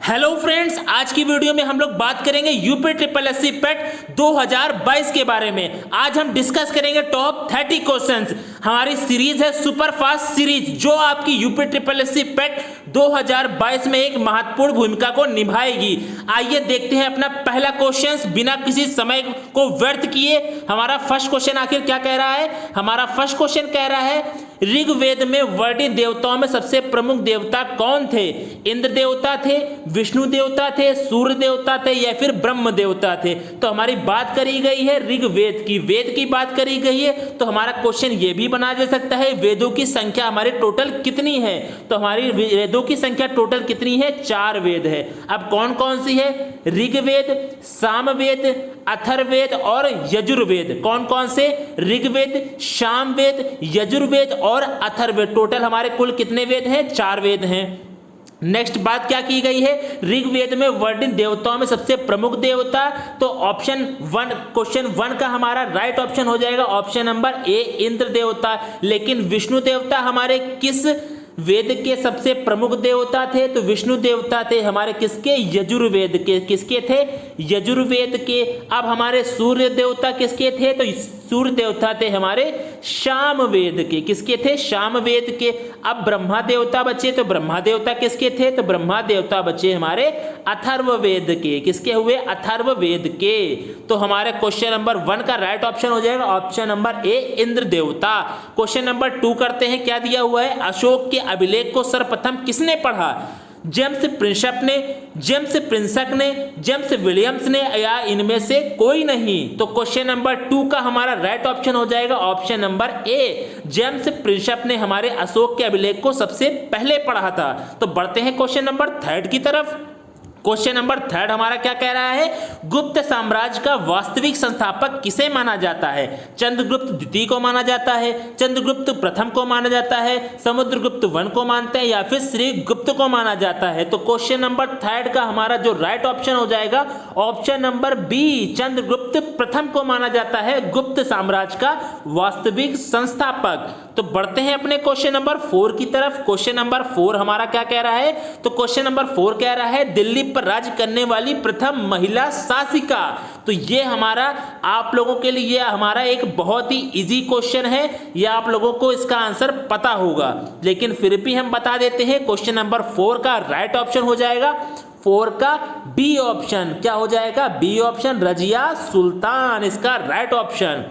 Hello friends, आज की video में हम लोग बात करेंगे यूपी ट्रिपल एससी पेट 2022 के बारे में। आज हम डिस्कस करेंगे टॉप 30 क्वेश्चंस। हमारी सीरीज है सुपर फास्ट सीरीज, जो आपकी यूपी ट्रिपल एससी पेट 2022 में एक महत्वपूर्ण भूमिका को निभाएगी। आइए देखते हैं अपना पहला क्वेश्चन बिना किसी समय को व्यर्थ किए। हमारा फर्स्ट क्वेश्चन आखिर क्या कह रहा है? हमारा फर्स्ट क्वेश्चन कह रहा है ऋग्वेद में वर्णित देवताओं में सबसे प्रमुख देवता कौन थे? इंद्र देवता थे, विष्णु देवता थे, सूर्य देवता थे या फिर ब्रह्म देवता थे? तो हमारी बात करी गई है ऋग्वेद की, वेद की बात करी गई है। तो हमारा क्वेश्चन ये भी बना जा सकता है वेदों की संख्या हमारे टोटल कितनी है? तो हमारी वेदों की संख्या टोटल कितनी है? 4 वेद है। अब कौन कौन सी है? ऋग्वेद, सामवेद, अथर्ववेद और यजुर्वेद। कौन कौन से? ऋग्वेद, सामवेद, यजुर्वेद और अथर्ववेद। टोटल हमारे कुल कितने वेद हैं? 4 वेद हैं। नेक्स्ट बात क्या की गई है? ऋग्वेद में वर्णित देवताओं में सबसे प्रमुख देवता। तो ऑप्शन 1, क्वेश्चन 1 का हमारा राइट ऑप्शन हो जाएगा ऑप्शन नंबर ए, इंद्र देवता। लेकिन विष्णु देवता हमारे किस वेद के सबसे प्रमुख देवता थे? तो विष्णु देवता थे हमारे किसके? यजुर्वेद के। किसके थे? यजुर्वेद के। अब हमारे सूर्य देवता किसके थे? तो सूर्य देवता थे हमारे सामवेद के। किसके थे? सामवेद के। अब ब्रह्मा देवता बचे, तो ब्रह्मा देवता किसके थे? तो ब्रह्मा देवता बचे हमारे अथर्ववेद के। किसके हुए? अथर्ववेद के। तो हमारे क्वेश्चन नंबर 1 का राइट ऑप्शन हो जाएगा ऑप्शन नंबर ए, इंद्र देवता। क्वेश्चन नंबर 2 करते हैं। क्या दिया हुआ है? अशोक के अभिलेख को सर्वप्रथम किसने पढ़ा? जेम्स प्रिंसप ने, जेम्स प्रिंसक ने, जेम्स विलियम्स ने या इनमें से कोई नहीं? तो क्वेश्चन नंबर 2 का हमारा राइट ऑप्शन हो जाएगा option number A, James Prinsep ने हमारे अशोक के अभिलेख को सबसे पहले पढ़ा था। तो बढ़ते हैं क्वेश्चन नंबर 3 की तरफ। क्वेश्चन नंबर 3 हमारा क्या कह रहा है? गुप्त साम्राज्य का वास्तविक संस्थापक किसे माना जाता है? चंद्रगुप्त द्वितीय को माना जाता है, चंद्रगुप्त प्रथम को माना जाता है, समुद्रगुप्त 1 को मानते हैं या फिर श्रीगुप्त को माना जाता है? तो क्वेश्चन नंबर 3 का हमारा जो राइट ऑप्शन हो जाएगा ऑप्शन नंबर बी, चंद्रगुप्त प्रथम को माना जाता है गुप्त साम्राज्य का वास्तविक संस्थापक। तो बढ़ते हैं अपने क्वेश्चन नंबर 4 की तरफ। क्वेश्चन नंबर 4 हमारा क्या कह रहा है? तो क्वेश्चन नंबर 4 कह रहा है दिल्ली पर राज्य करने वाली प्रथम महिला शासिका। तो ये हमारा आप लोगों के लिए हमारा एक बहुत ही इजी क्वेश्चन है, या आप लोगों को इसका आंसर पता होगा, लेकिन फिर भी हम बता देते हैं। क्वेश्चन नंबर 4 का राइट ऑप्शन हो जाएगा 4 का बी ऑप्शन। क्या हो जाएगा? बी ऑप्शन, रजिया सुल्तान इसका राइट ऑप्शन।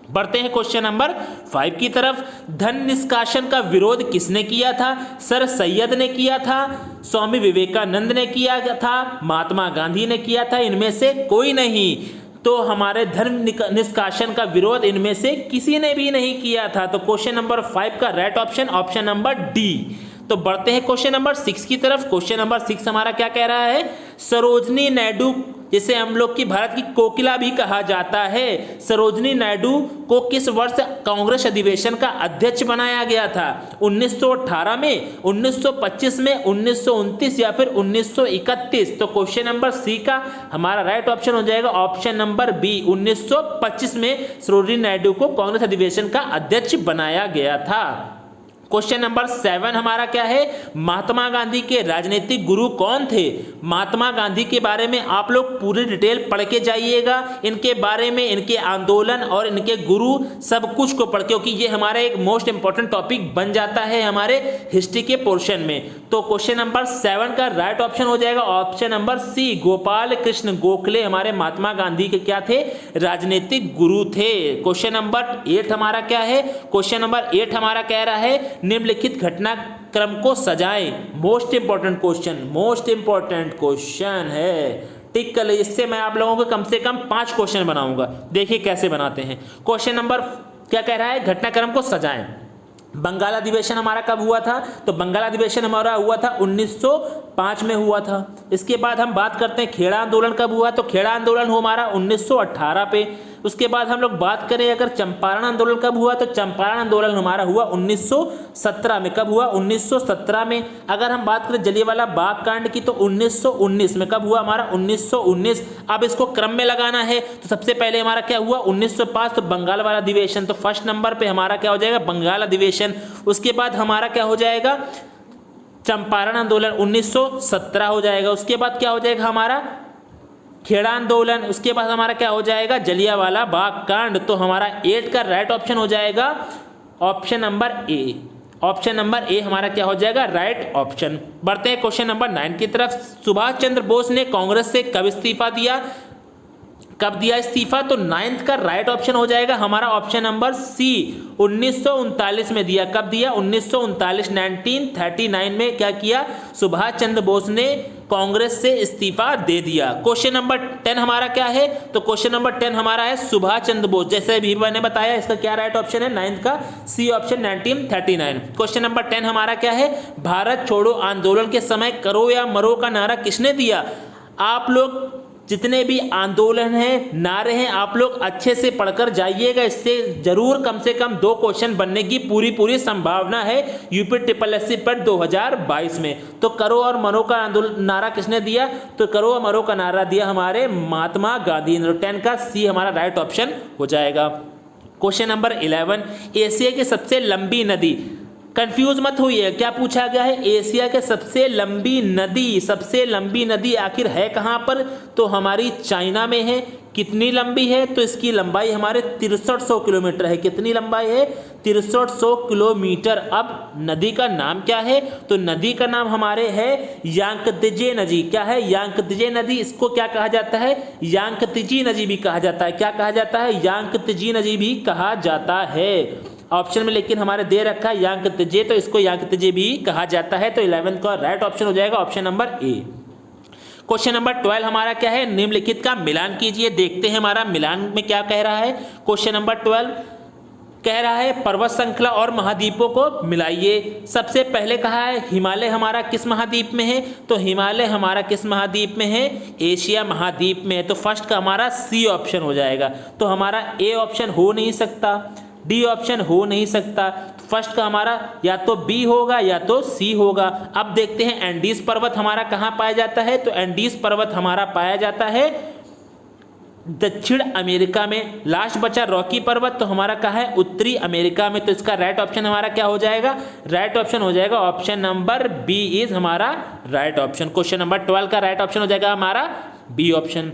बढ़ते हैं क्वेश्चन नंबर 5 की तरफ। धन निष्कासन का विरोध किसने किया था? सर सैयद ने किया था, स्वामी विवेकानंद ने किया था, महात्मा गांधी ने किया था, इनमें से कोई नहीं? तो हमारे धन निष्कासन का विरोध इनमें से किसी ने भी नहीं किया था। तो क्वेश्चन नंबर 5 का right option option number D. तो बढ़ते हैं क्वेश्चन नंबर 6 की तरफ। क्वेश्चन नंबर 6 हमारा क्या कह रहा है? सरोजनी नायडू, जिसे हम लोग की भारत की कोकिला भी कहा जाता है, सरोजनी नायडू को किस वर्ष कांग्रेस अधिवेशन का अध्यक्ष बनाया गया था? 1918 में, 1925 में, 1929 या फिर 1931? तो क्वेश्चन नंबर सी का हमारा राइट ऑप्शन हो जाएगा ऑप्शन नंबर बी, 1925 में सरोजनी नायडू को कांग्रेस अधिवेशन का अध्यक्ष बनाया गया था। क्वेश्चन नंबर 7 हमारा क्या है? महात्मा गांधी के राजनीतिक गुरु कौन थे? महात्मा गांधी के बारे में आप लोग पूरी डिटेल पढ़ के जाइएगा, इनके बारे में, इनके आंदोलन और इनके गुरु सब कुछ को पढ़, क्योंकि ये हमारा एक मोस्ट इंपॉर्टेंट टॉपिक बन जाता है हमारे हिस्ट्री के पोर्शन में। तो क्वेश्चन नंबर 7 का राइट ऑप्शन हो जाएगा option number C, Gopal Krishna Gokhale हमारे महात्मा गांधी के क्या थे? राजनीतिक गुरु थे। क्वेश्चन नंबर 8 हमारा क्या है? क्वेश्चन नंबर 8 हमारा कह रहा है निम्नलिखित घटनाक्रम को सजाएं। Most important question, most important question है, टिक कर लीजिए। इससे मैं आप लोगों को कम से कम 5 क्वेश्चन बनाऊंगा। देखिए कैसे बनाते हैं। क्वेश्चन नंबर क्या कह रहा है? घटनाक्रम को सजाएं। बंगाल अधिवेशन हमारा कब हुआ था? तो बंगाल अधिवेशन हमारा हुआ था 1905 में हुआ था। इसके बाद हम बात करते हैं खेड़ा आंदोलन कब हुआ? तो खेड़ा आंदोलन हुआ हमारा 1918 पे। उसके बाद हम लोग बात करें अगर चंपारण आंदोलन कब हुआ, तो चंपारण आंदोलन हमारा हुआ 1917 में। कब हुआ? 1917 में। अगर हम बात करें जलियांवाला बाग कांड की, तो 1919 में। कब हुआ? हमारा 1919। अब इसको क्रम में लगाना है, तो सबसे पहले हमारा क्या हुआ? 1905, तो बंगाल वाला अधिवेशन। तो फर्स्ट नंबर पे हमारा क्या हो जाएगा? बंगाल अधिवेशन। उसके बाद हमारा क्या हो जाएगा? चंपारण आंदोलन 1917 हो जाएगा। उसके बाद क्या हो जाएगा हमारा खेड़ा आंदोलन। उसके बाद हमारा क्या हो जाएगा जलियांवाला बाग कांड। तो हमारा 8 का राइट ऑप्शन हो जाएगा option number A. Option number A हमारा क्या हो जाएगा राइट ऑप्शन। बढ़ते हैं क्वेश्चन नंबर 9 की तरफ। सुभाष चंद्र बोस ने कांग्रेस से कब इस्तीफा दिया, कब दिया इस्तीफा? तो 9th का राइट ऑप्शन हो जाएगा हमारा ऑप्शन नंबर सी, 1939 में दिया। कब दिया? 1939, 1939 में क्या किया सुभाष चंद्र बोस ने कांग्रेस से इस्तीफा दे दिया। क्वेश्चन नंबर 10 हमारा क्या है? तो क्वेश्चन नंबर 10 हमारा है सुभाष चंद्र बोस, जैसे भी मैंने बताया इसका क्या राइट ऑप्शन है 9th का सी ऑप्शन 1939। क्वेश्चन नंबर 10 हमारा क्या है? भारत छोड़ो आंदोलन के समय करो या मरो का नारा किसने दिया? आप लोग जितने भी आंदोलन हैं नारे हैं आप लोग अच्छे से पढ़कर जाइएगा, इससे जरूर कम से कम 2 क्वेश्चन बनने की पूरी संभावना है यूपी ट्रिपल एससी पर 2022 में। तो करो और मरो का आंदोलन नारा किसने दिया? तो करो और मरो का नारा दिया हमारे महात्मा गांधी ने। 10 का सी हमारा राइट ऑप्शन हो जाएगा। क्वेश्चन नंबर 11, एशिया की सबसे लंबी नदी, कंफ्यूज मत होइए, क्या पूछा गया है? एशिया के सबसे लंबी नदी आखिर है कहां पर? तो हमारी चाइना में है। कितनी लंबी है? तो इसकी लंबाई हमारे 6300 किलोमीटर है। कितनी लंबाई है? 6300 किलोमीटर। अब नदी का नाम क्या है? तो नदी का नाम हमारे है यांगत्जे नदी। क्या है? यांगत्जे नदी। इसको क्या कहा जाता है? यांगत्जी नदी भी कहा जाता है। क्या कहा जाता है? यांगत्जी नदी भी कहा जाता है। ऑप्शन में लेकिन हमारे दे रखा है यांगत्जे, तो इसको यांगत्जे भी कहा जाता है। तो 11 का राइट ऑप्शन हो जाएगा option number A. Question number 12 हमारा क्या है? निम्नलिखित का मिलान कीजिए। देखते हैं हमारा मिलान में क्या कह रहा है। क्वेश्चन नंबर 12 कह रहा है पर्वत श्रृंखला और महाद्वीपों को मिलाइए। सबसे पहले कहा है हिमालय हमारा किस महाद्वीप में है? तो हिमालय हमारा किस महाद्वीप में है? एशिया महाद्वीप में है। तो फर्स्ट का हमारा सी ऑप्शन हो जाएगा। तो हमारा ए ऑप्शन हो नहीं सकता, डी ऑप्शन हो नहीं सकता। फर्स्ट का हमारा या तो बी होगा या तो सी होगा। अब देखते हैं एंडीज पर्वत हमारा कहां पाया जाता है? तो एंडीज पर्वत हमारा पाया जाता है दक्षिण अमेरिका में। लास्ट बचा रॉकी पर्वत, तो हमारा कहा है उत्तरी अमेरिका में। तो इसका राइट ऑप्शन हमारा क्या हो जाएगा? राइट ऑप्शन हो जाएगा ऑप्शन नंबर बी इज हमारा राइट ऑप्शन। क्वेश्चन नंबर 12 का राइट ऑप्शन हो जाएगा हमारा बी ऑप्शन।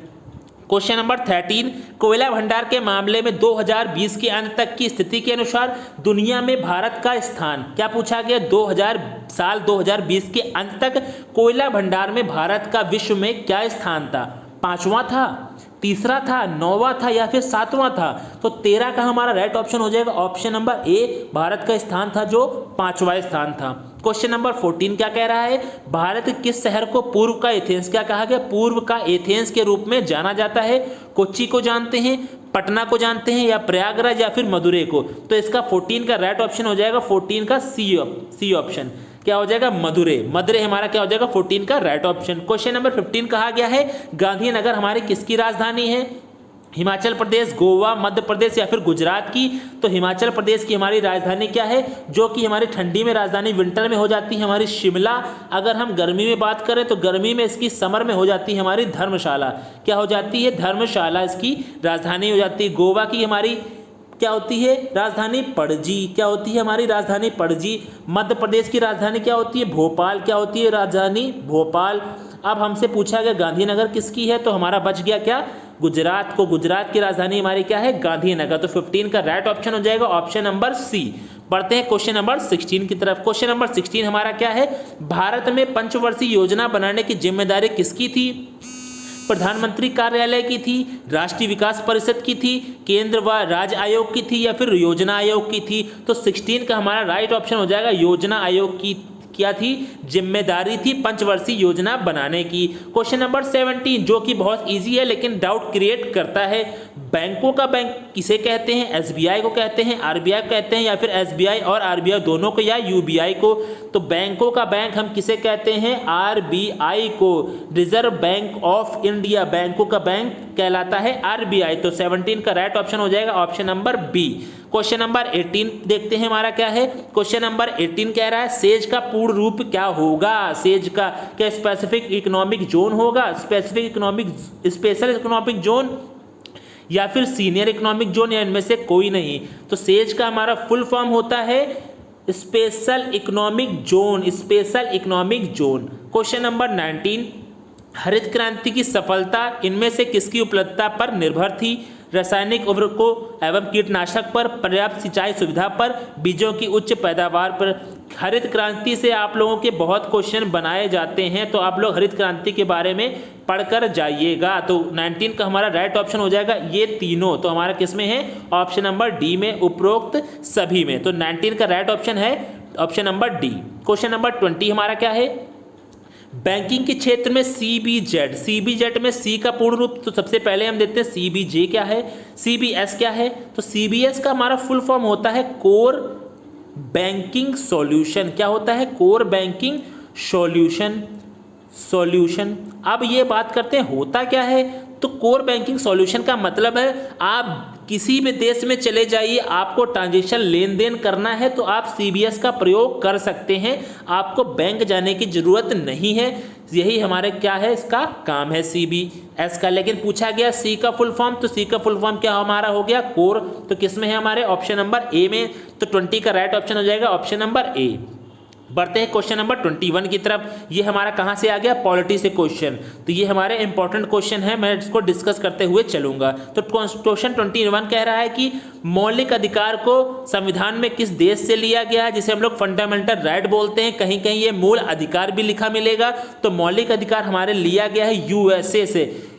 क्वेश्चन नंबर 13, कोयला भंडार के मामले में 2020 के अंत तक की स्थिति के अनुसार दुनिया में भारत का स्थान, क्या पूछा गया? 2020 के अंत तक कोयला भंडार में भारत का विश्व में क्या स्थान था? 5वां था, तीसरा था, 9वां था या फिर 7वां था? तो 13 का हमारा राइट ऑप्शन हो जाएगा ऑप्शन नंबर ए, भारत का स्थान था जो 5वां स्थान था। क्वेश्चन नंबर 14 क्या कह रहा है? भारत किस शहर को पूर्व का एथेंस, क्या कहा गया? पूर्व का एथेंस के रूप में जाना जाता है। कोच्चि को जानते हैं, पटना को जानते हैं, या प्रयागराज या फिर मदुरै को? तो इसका 14 का राइट ऑप्शन हो जाएगा 14 का सी ऑप्शन। क्या हो जाएगा? मदुरै। मदुरै हमारा क्या हो जाएगा? 14 का राइट ऑप्शन। क्वेश्चन नंबर 15 कहा गया है गांधीनगर हमारी किसकी राजधानी है? हिमाचल प्रदेश, गोवा, मध्य प्रदेश या फिर गुजरात की? तो हिमाचल प्रदेश की हमारी राजधानी क्या है? जो कि हमारी ठंडी में राजधानी विंटर में हो जाती है हमारी शिमला। अगर हम गर्मी में बात करें तो गर्मी में इसकी समर में हो जाती है हमारी धर्मशाला। क्या हो जाती है? धर्मशाला इसकी राजधानी हो जाती है। गोवा की हमारी क्या होती है? राजधानी पणजी। क्या होती है हमारी राजधानी? पणजी। मध्य प्रदेश की राजधानी क्या होती है? भोपाल। क्या होती है राजधानी? भोपाल। अब हमसे पूछा गया गांधीनगर किसकी है? तो हमारा बच गया क्या? गुजरात को। गुजरात की राजधानी हमारी क्या है? गांधीनगर। तो 15 का राइट ऑप्शन हो जाएगा ऑप्शन नंबर सी। बढ़ते हैं क्वेश्चन नंबर 16 की तरफ। क्वेश्चन नंबर 16 हमारा क्या है? भारत में पंचवर्षीय योजना बनाने की जिम्मेदारी किसकी थी? प्रधानमंत्री कार्यालय की थी, राष्ट्रीय विकास परिषद की थी, केंद्र व राज्य आयोग की थी या फिर योजना आयोग की थी? तो 16 का हमारा राइट ऑप्शन हो जाएगा योजना आयोग की क्या थी? जिम्मेदारी थी पंचवर्षीय योजना बनाने की। क्वेश्चन नंबर 17 जो कि बहुत इजी है लेकिन डाउट क्रिएट करता है, बैंकों का बैंक किसे कहते हैं? एसबीआई को कहते हैं, आरबीआई कहते हैं या फिर एसबीआई और आरबीआई दोनों को या यूबीआई को? तो बैंकों का बैंक हम किसे कहते हैं? आरबीआई को। रिजर्व बैंक ऑफ इंडिया बैंकों का बैंक कहलाता है आरबीआई। तो 17 का राइट ऑप्शन हो जाएगा option number B. Question number 18 देखते हैं हमारा क्या है। क्वेश्चन नंबर 18 कह रहा है सेज का पूर्ण रूप क्या होगा? सेज का क्या स्पेसिफिक इकोनॉमिक जोन होगा, स्पेशल इकोनॉमिक जोन या फिर सीनियर इकोनॉमिक जोन, या इनमें से कोई नहीं? तो सेज का हमारा फुल फॉर्म होता है special economic zone, special economic zone. Question number 19, हरित क्रांति की सफलता इनमें से किसकी उपलब्धता पर निर्भर थी? रासायनिक उर्वरकों एवं कीटनाशक पर, पर्याप्त सिंचाई सुविधा पर, बीजों की उच्च पैदावार पर। हरित क्रांति से आप लोगों के बहुत क्वेश्चन बनाए जाते हैं, तो आप लोग हरित क्रांति के बारे में पढ़कर जाइएगा। तो 19 का हमारा राइट ऑप्शन हो जाएगा ये तीनों। तो हमारा किस में है? ऑप्शन नंबर डी में, उपरोक्त सभी में। तो 19 का राइट ऑप्शन है option number D. Question number 20 हमारा क्या है? बैंकिंग के क्षेत्र में सीबीजेड, सीबीजेड में सी का पूर्ण रूप तो सबसे पहले हम देखते हैं सीबीजे क्या है, सीबीएस क्या है। तो सीबीएस का हमारा फुल फॉर्म होता है कोर बैंकिंग सॉल्यूशन। क्या होता है? Core banking solution, solution. अब ये बात करते हैं होता क्या है। तो कोर बैंकिंग सॉल्यूशन का मतलब है आप किसी भी देश में चले जाइए, आपको ट्रांजेक्शन लेन देन करना है तो आप सीबीएस का प्रयोग कर सकते हैं, आपको बैंक जाने की जरूरत नहीं है। यही हमारे क्या है, इसका काम है सीबीएस का। लेकिन पूछा गया सी का फुल फॉर्म, तो सी का फुल फॉर्म क्या हमारा हो गया? कोर। तो किस में है? हमारे ऑप्शन नंबर ए में। तो 20 का राइट ऑप्शन हो जाएगा ऑप्शन नंबर ए। बढ़ते हैं क्वेश्चन नंबर 21 की तरफ। ये हमारा कहाँ से आ गया? पॉलिटी से क्वेश्चन। तो ये हमारे इंपॉर्टेंट क्वेश्चन है, मैं इसको डिस्कस करते हुए चलूंगा। तो क्वेश्चन 21 कह रहा है कि मौलिक अधिकार को संविधान में किस देश से लिया गया है, जिसे हम लोग फंडामेंटल राइट बोलते हैं। कहीं कहीं ये मूल अधिकार भी लिखा मिलेगा। तो मौलिक अधिकार हमारे लिया गया है यूएसए से,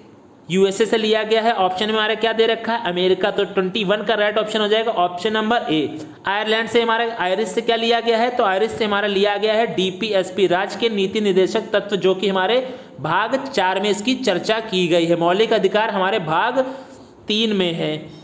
यूएसए से लिया गया है। ऑप्शन में हमारा क्या दे रखा है? अमेरिका। तो 21 का राइट ऑप्शन हो जाएगा ऑप्शन नंबर ए। आयरलैंड से हमारा, आयरिश से क्या लिया गया है? तो आयरिश से हमारा लिया गया है डीपीएसपी, राज्य के नीति निर्देशक तत्व, जो कि हमारे भाग 4 में इसकी चर्चा की गई है। मौलिक अधिकार हमारे भाग 3 में है।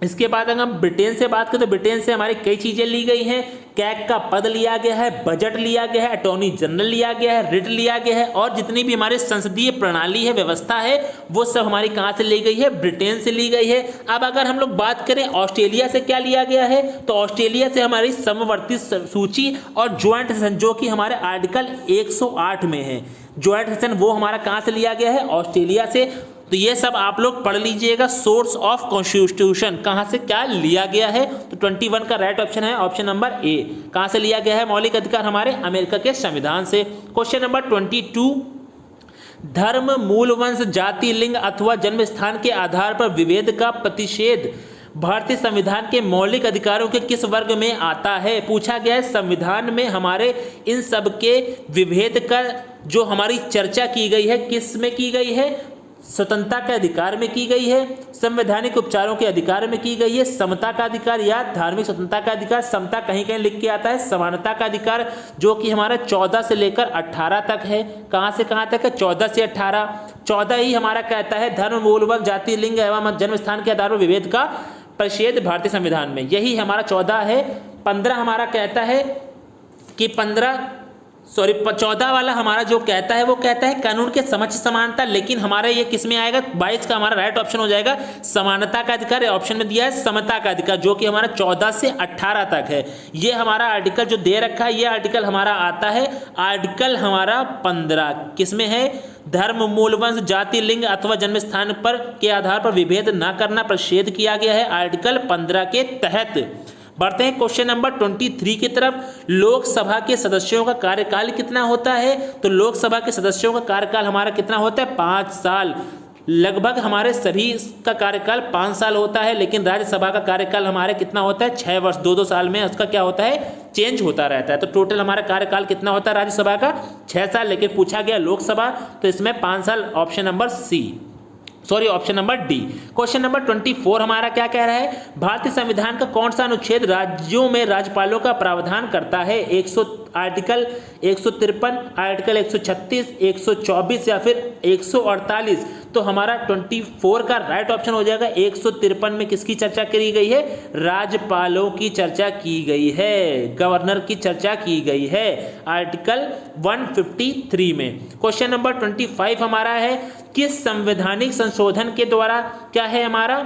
इसके बाद अगर हम ब्रिटेन से बात करें तो ब्रिटेन से हमारी कई चीज़ें ली गई हैं। कैग का पद लिया गया है, बजट लिया गया है, अटॉर्नी जनरल लिया गया है, रिट लिया गया है, और जितनी भी हमारी संसदीय प्रणाली है, व्यवस्था है, वो सब हमारी कहाँ से ली गई है? ब्रिटेन से ली गई है। अब अगर हम लोग बात करें ऑस्ट्रेलिया से क्या लिया गया है, तो ऑस्ट्रेलिया से हमारी समवर्ती सूची और ज्वाइंट सेशन, जो कि हमारे आर्टिकल 108 में है, ज्वाइंट सेशन, वो हमारा कहाँ से लिया गया है? ऑस्ट्रेलिया से। तो ये सब आप लोग पढ़ लीजिएगा। सोर्स ऑफ कॉन्स्टिट्यूशन कहाँ से क्या लिया गया है? तो 21 का राइट ऑप्शन है ऑप्शन नंबर ए। कहाँ से लिया गया है मौलिक अधिकार? हमारे अमेरिका के संविधान से। क्वेश्चन नंबर 22, धर्म, मूल वंश, जाति, लिंग अथवा जन्म स्थान के आधार पर विभेद का प्रतिषेध भारतीय संविधान के मौलिक अधिकारों के किस वर्ग में आता है? पूछा गया है संविधान में हमारे इन सब के विभेद का जो हमारी चर्चा की गई है, किस में की गई है? स्वतंत्रता के अधिकार में की गई है, संवैधानिक उपचारों के अधिकार में की गई है, समता का अधिकार या धार्मिक स्वतंत्रता का अधिकार, समता कहीं कहीं लिख के आता है, समानता का अधिकार, जो कि हमारा 14 से लेकर 18 तक है। कहां से कहां तक है? 14 से 18। 14 ही हमारा कहता है धर्म, मूल वंश, जाति, लिंग एवं जन्म स्थान के आधार पर विभेद का प्रतिषेध भारतीय संविधान में, यही हमारा 14 है। 15 हमारा कहता है कि 14 वाला हमारा जो कहता है वो कहता है कानून के समक्ष समानता, लेकिन हमारा ये किस में आएगा? 22 का हमारा राइट ऑप्शन हो जाएगा समानता का अधिकार। ऑप्शन में दिया है समता का अधिकार, जो कि हमारा 14 से 18 तक है। ये हमारा आर्टिकल जो दे रखा है, ये आर्टिकल हमारा आता है आर्टिकल हमारा 15, किस में है? धर्म, मूल वंश, जाति, लिंग अथवा जन्म स्थान पर के आधार पर विभेद न करना प्रतिषेध किया गया है आर्टिकल 15 के तहत। बढ़ते हैं क्वेश्चन नंबर 23 की तरफ। लोकसभा के सदस्यों का कार्यकाल कितना होता है? तो लोकसभा के सदस्यों का कार्यकाल हमारा कितना होता है? 5 साल। लगभग हमारे सभी का कार्यकाल 5 साल होता है, लेकिन राज्यसभा का कार्यकाल हमारे कितना होता है? 6 वर्ष। 2-2 साल में उसका क्या होता है? चेंज होता रहता है। तो टोटल हमारा कार्यकाल कितना होता है राज्यसभा का? 6 साल। लेकिन पूछा गया लोकसभा, तो इसमें 5 साल। Option number option number D. Question number 24 हमारा क्या कह रहा है? भारतीय संविधान का कौन सा अनुच्छेद राज्यों में राज्यपालों का प्रावधान करता है? आर्टिकल 153, आर्टिकल 136, 124 या फिर 148? तो हमारा 24 का राइट ऑप्शन हो जाएगा 153 में किसकी चर्चा करी गई है? राज्यपालों की चर्चा की गई है, गवर्नर की चर्चा की गई है आर्टिकल 153 में। क्वेश्चन नंबर 25 हमारा है किस संवैधानिक संशोधन के द्वारा क्या है हमारा?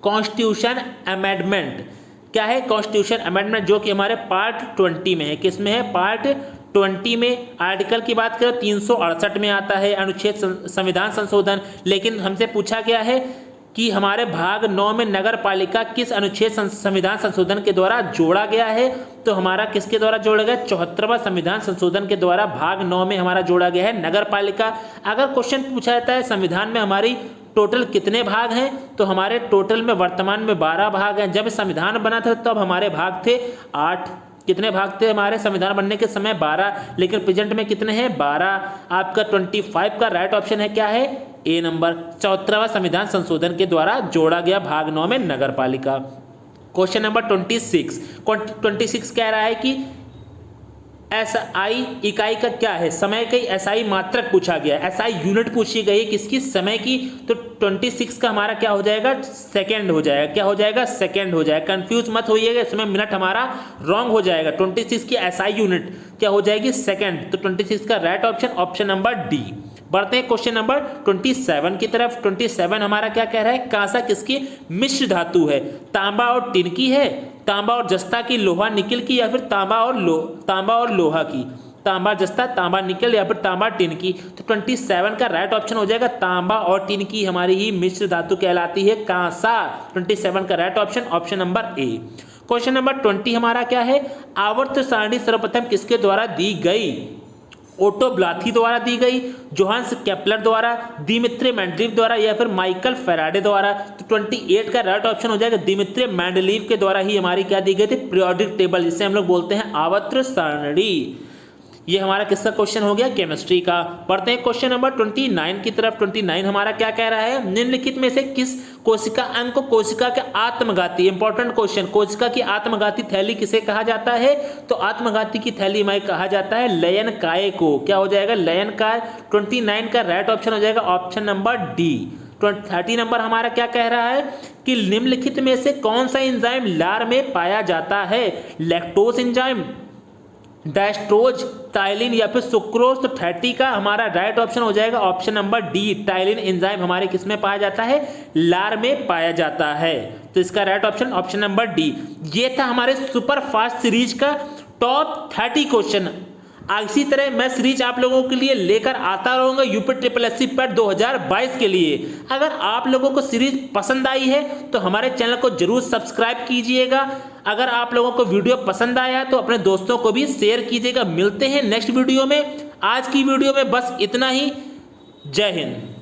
Constitution amendment. क्या है? कॉन्स्टिट्यूशन अमेंडमेंट, जो कि हमारे पार्ट 20 में है। किस में है? पार्ट 20 में। आर्टिकल की बात करें 368 में आता है अनुच्छेद संविधान संशोधन। लेकिन हमसे पूछा गया है कि हमारे भाग 9 में नगर पालिका किस अनुच्छेद संविधान संशोधन के द्वारा जोड़ा गया है? तो हमारा किसके द्वारा जोड़ा गया? 74वां संविधान संशोधन के द्वारा भाग 9 में हमारा जोड़ा गया है नगर पालिका। अगर क्वेश्चन पूछा जाता है संविधान में हमारी टोटल कितने भाग हैं, तो हमारे टोटल में वर्तमान में 12 भाग हैं। जब संविधान बना था तब हमारे भाग थे 8। कितने भाग थे हमारे संविधान बनने के समय? 12, लेकिन प्रेजेंट में कितने हैं? 12। आपका 25 का राइट ऑप्शन है क्या है? ए नंबर। 74वां संविधान संशोधन के द्वारा जोड़ा गया भाग 9 में नगर पालिका। क्वेश्चन नंबर 26 कह रहा है कि एसआई इकाई का क्या है? समय की एसआई मात्रक पूछा गया, एसआई यूनिट पूछी गई किसकी? समय की। तो 26 का हमारा क्या हो जाएगा? सेकंड हो जाएगा। क्या हो जाएगा? सेकंड हो जाएगा। कंफ्यूज मत होइएगा, इसमें मिनट हमारा रॉन्ग हो जाएगा। 26 की एसआई यूनिट क्या हो जाएगी? सेकंड। तो 26 का right option option number D. बढ़ते हैं क्वेश्चन नंबर 27 की तरफ। 27 हमारा क्या कह रहा है? कांसा किसकी मिश्र धातु है? तांबा और टिन की है, तांबा और जस्ता की, लोहा निकल की, या फिर तांबा और लोहा की? तांबा जस्ता, तांबा निकल, या फिर तांबा टिन की? तो 27 का राइट ऑप्शन हो जाएगा तांबा और टिन की हमारी ही मिश्र धातु कहलाती है कांसा। 27 का right option option number A. Question number 20 हमारा क्या है? आवर्त सारणी सर्वप्रथम किसके द्वारा दी गई? ओटो ब्लाथी द्वारा दी गई, जोहान्स केपलर द्वारा, दिमित्री मेंडलीव द्वारा, या फिर माइकल फेराडे द्वारा? तो 28 का राइट ऑप्शन हो जाएगा दिमित्री मेंडलीव के द्वारा ही हमारी क्या दी गई थी? पीरियोडिक टेबल, जिसे हम लोग बोलते हैं आवर्त सारणी। ये हमारा किसका क्वेश्चन हो गया? केमिस्ट्री का। पढ़ते हैं क्वेश्चन नंबर 29 की तरफ। 29 हमारा क्या कह रहा है? निम्नलिखित में से किस कोशिका अंग को कोशिका के आत्मघाती, इंपॉर्टेंट क्वेश्चन, कोशिका की आत्मघाती थैली किसे कहा जाता है? तो आत्मघाती की थैली में कहा जाता है लयन काय को। क्या हो जाएगा? लयन काय। 29 का राइट ऑप्शन हो जाएगा ऑप्शन नंबर डी। 30 नंबर हमारा क्या कह रहा है कि निम्नलिखित में से कौन सा एंजाइम लार में पाया जाता है? लैक्टोज एंजाइम, डेस्ट्रोज, टाइलिन, या फिर सुक्रोज? तो 30 का हमारा राइट ऑप्शन हो जाएगा option number D. Ptyalin enzyme हमारे किस में पाया जाता है? लार में पाया जाता है। तो इसका right option option number D. ये था हमारे सुपर फास्ट सीरीज का टॉप 30 क्वेश्चन। इसी तरह मैं सीरीज आप लोगों के लिए लेकर आता रहूंगा यूपी ट्रिपल एससी पैट 2022 के लिए। अगर आप लोगों को सीरीज पसंद आई है तो हमारे चैनल को जरूर सब्सक्राइब कीजिएगा। अगर आप लोगों को वीडियो पसंद आया तो अपने दोस्तों को भी शेयर कीजिएगा। मिलते हैं नेक्स्ट वीडियो में। आज की वीडियो में बस इतना ही। जय हिंद।